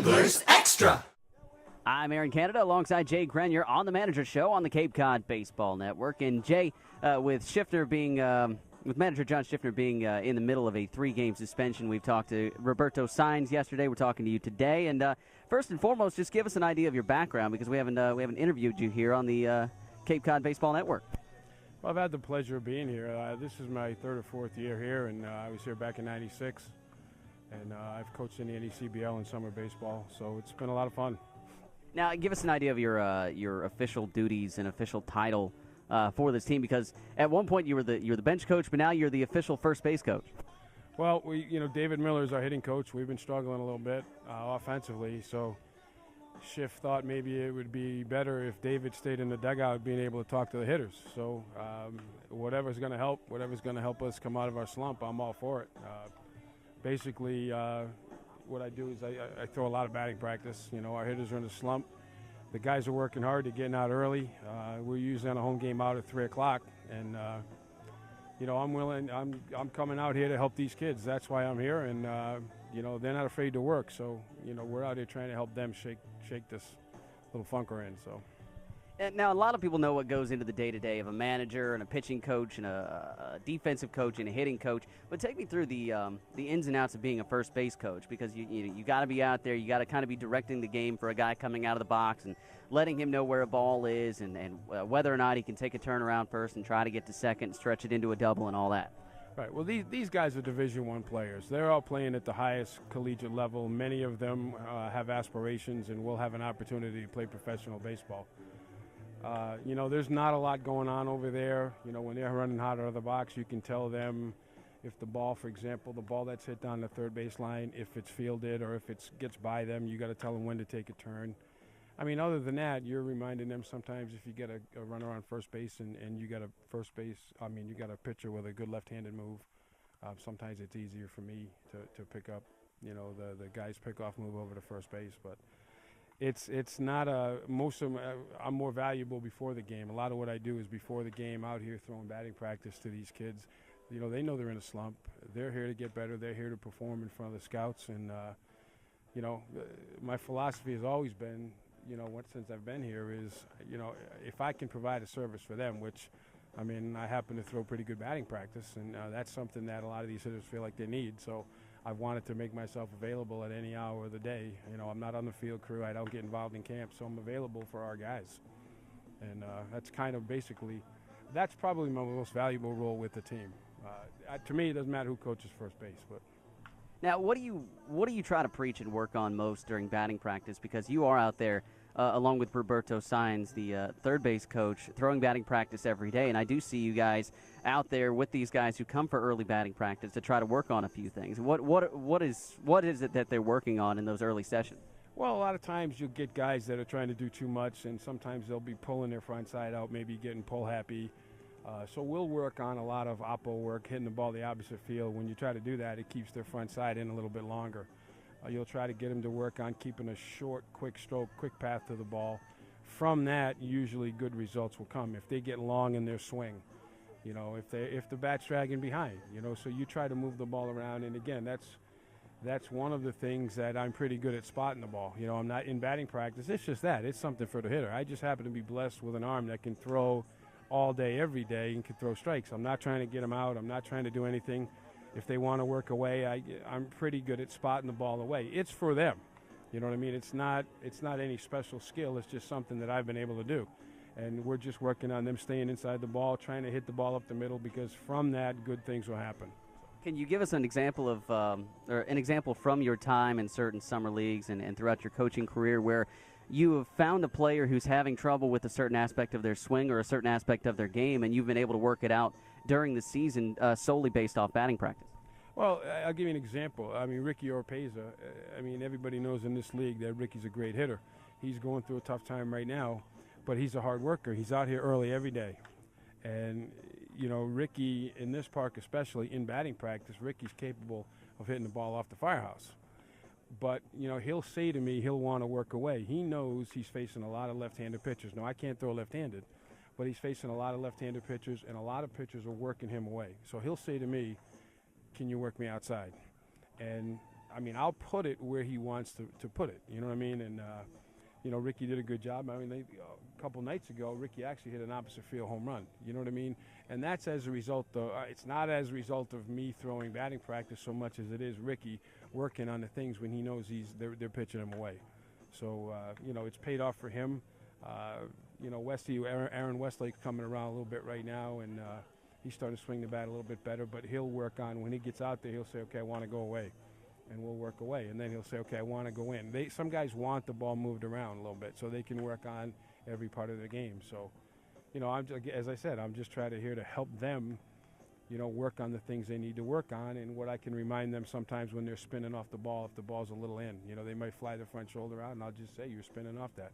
Wranglers Extra. I'm Aaron Canada alongside Jay Grenier on the Manager Show on the Cape Cod Baseball Network. And Jay, with Schiffner being, with manager John Schiffner being in the middle of a 3-game suspension, we've talked to Roberto Saenz yesterday. We're talking to you today. And first and foremost, just give us an idea of your background because we haven't interviewed you here on the Cape Cod Baseball Network. Well, I've had the pleasure of being here. This is my 3rd or 4th year here, and I was here back in '96. And I've coached in the NECBL and summer baseball, so it's been a lot of fun. Now, give us an idea of your official duties and official title for this team, because at one point you're the bench coach, but now you're the official first base coach. Well, David Miller is our hitting coach. We've been struggling a little bit offensively, so Schiff thought maybe it would be better if David stayed in the dugout, being able to talk to the hitters. So whatever's going to help us come out of our slump, I'm all for it. Basically, what I do is I throw a lot of batting practice. Our hitters are in a slump. The guys are working hard. They're getting out early. We're usually on a home game out at 3 o'clock, and I'm coming out here to help these kids. That's why I'm here, and they're not afraid to work. So we're out here trying to help them shake this little funk we're in. So. Now, a lot of people know what goes into the day-to-day of a manager and a pitching coach and a defensive coach and a hitting coach. But take me through the ins and outs of being a first base coach, because you got to be out there. You got to kind of be directing the game for a guy coming out of the box and letting him know where a ball is and whether or not he can take a turnaround first and try to get to second and stretch it into a double and all that. Right. Well, these guys are Division I players. They're all playing at the highest collegiate level. Many of them have aspirations and will have an opportunity to play professional baseball. There's not a lot going on over there. When they're running hot out of the box, you can tell them if the ball, for example, the ball that's hit down the third base line, if it's fielded or if it gets by them, you got to tell them when to take a turn. I mean, other than that, you're reminding them sometimes if you get a runner on first base and you got you got a pitcher with a good left-handed move, sometimes it's easier for me to pick up, the guy's pickoff move over to first base, but it's not most of them, I'm more valuable before the game. A lot of what I do is before the game, out here throwing batting practice to these kids. They know they're in a slump. They're here to get better. They're here to perform in front of the scouts. And, my philosophy has always been, since I've been here is, if I can provide a service for them, which, I happen to throw pretty good batting practice, and that's something that a lot of these hitters feel like they need. So I wanted to make myself available at any hour of the day. I'm not on the field crew. I don't get involved in camp, so I'm available for our guys. And that's kind of that's probably my most valuable role with the team. To me, it doesn't matter who coaches first base. But now, what do you try to preach and work on most during batting practice? Because you are out there, along with Roberto Saenz, the third base coach, throwing batting practice every day. And I do see you guys out there with these guys who come for early batting practice to try to work on a few things. What is it that they're working on in those early sessions? Well, a lot of times you'll get guys that are trying to do too much, and sometimes they'll be pulling their front side out, maybe getting pull happy. So we'll work on a lot of oppo work, hitting the ball the opposite field. When you try to do that, it keeps their front side in a little bit longer. You'll try to get them to work on keeping a short, quick stroke, quick path to the ball. From that, usually good results will come. If they get long in their swing, if the bat's dragging behind, so you try to move the ball around. And again, that's one of the things that I'm pretty good at spotting the ball. I'm not in batting practice. It's just that. It's something for the hitter. I just happen to be blessed with an arm that can throw all day, every day, and can throw strikes. I'm not trying to get them out. I'm not trying to do anything. If they want to work away, I'm pretty good at spotting the ball away. It's for them. You know what I mean? It's not any special skill. It's just something that I've been able to do. And we're just working on them staying inside the ball, trying to hit the ball up the middle, because from that, good things will happen. Can you give us an example of, or an example from your time in certain summer leagues and throughout your coaching career where you have found a player who's having trouble with a certain aspect of their swing or a certain aspect of their game, and you've been able to work it out during the season solely based off batting practice? Well, I'll give you an example. Ricky Oropeza, everybody knows in this league that Ricky's a great hitter. He's going through a tough time right now, but he's a hard worker. He's out here early every day. And, Ricky, in this park especially, in batting practice, Ricky's capable of hitting the ball off the firehouse. But, he'll say to me he'll want to work away. He knows he's facing a lot of left-handed pitchers. Now, I can't throw left-handed, but he's facing a lot of left-handed pitchers, and a lot of pitchers are working him away. So he'll say to me, can you work me outside? And I mean, I'll put it where he wants to put it. You know what I mean? And Ricky did a good job. I mean, a couple nights ago, Ricky actually hit an opposite field home run. You know what I mean? And that's as a result of, it's not as a result of me throwing batting practice so much as it is Ricky working on the things when he knows they're pitching him away. So, it's paid off for him. Aaron Westlake's coming around a little bit right now, and he's starting to swing the bat a little bit better, but he'll work on, when he gets out there, he'll say, okay, I want to go away. And we'll work away. And then he'll say, okay, I want to go in. Some guys want the ball moved around a little bit so they can work on every part of the game. So, as I said, I'm just here to help them, work on the things they need to work on, and what I can remind them sometimes when they're spinning off the ball, if the ball's a little in. They might fly their front shoulder out, and I'll just say, you're spinning off that.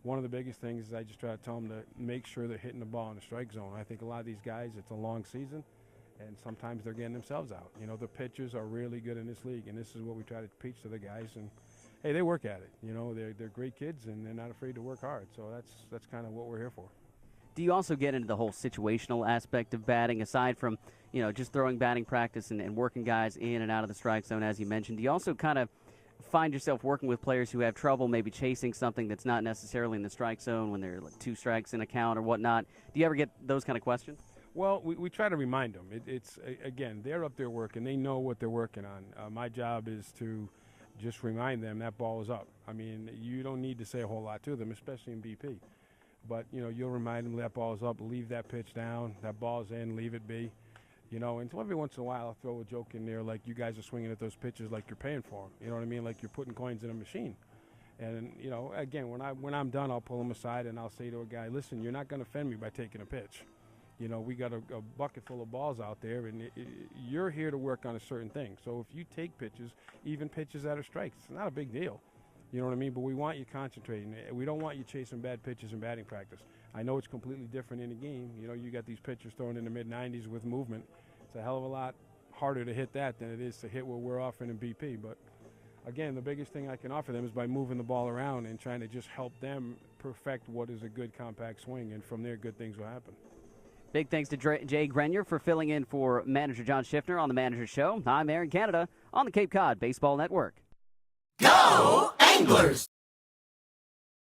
One of the biggest things is I just try to tell them to make sure they're hitting the ball in the strike zone. I think a lot of these guys, it's a long season, and sometimes they're getting themselves out. The pitchers are really good in this league, and this is what we try to preach to the guys. And, hey, they work at it. They're great kids, and they're not afraid to work hard. So that's kind of what we're here for. Do you also get into the whole situational aspect of batting, aside from, just throwing batting practice and working guys in and out of the strike zone, as you mentioned? Do you also kind of find yourself working with players who have trouble maybe chasing something that's not necessarily in the strike zone when they're like 2 strikes in a count or whatnot? Do you ever get those kind of questions? Well, we try to remind them. Again, they're up there working. They know what they're working on. My job is to just remind them that ball is up. I mean, you don't need to say a whole lot to them, especially in BP. But, you'll remind them that ball is up, leave that pitch down, that ball's in, leave it be. And so every once in a while I'll throw a joke in there like you guys are swinging at those pitches like you're paying for them. You know what I mean? Like you're putting coins in a machine. And, again, when I'm done, I'll pull them aside and I'll say to a guy, listen, you're not going to offend me by taking a pitch. We got a bucket full of balls out there, and you're here to work on a certain thing. So if you take pitches, even pitches that are strikes, it's not a big deal. You know what I mean? But we want you concentrating. We don't want you chasing bad pitches in batting practice. I know it's completely different in a game. You got these pitchers throwing in the mid-90s with movement. It's a hell of a lot harder to hit that than it is to hit what we're offering in BP. But, again, the biggest thing I can offer them is by moving the ball around and trying to just help them perfect what is a good compact swing, and from there good things will happen. Big thanks to Jay Grenier for filling in for manager John Schiffner on the Manager Show. I'm Aaron Canada on the Cape Cod Baseball Network. Go Anglers!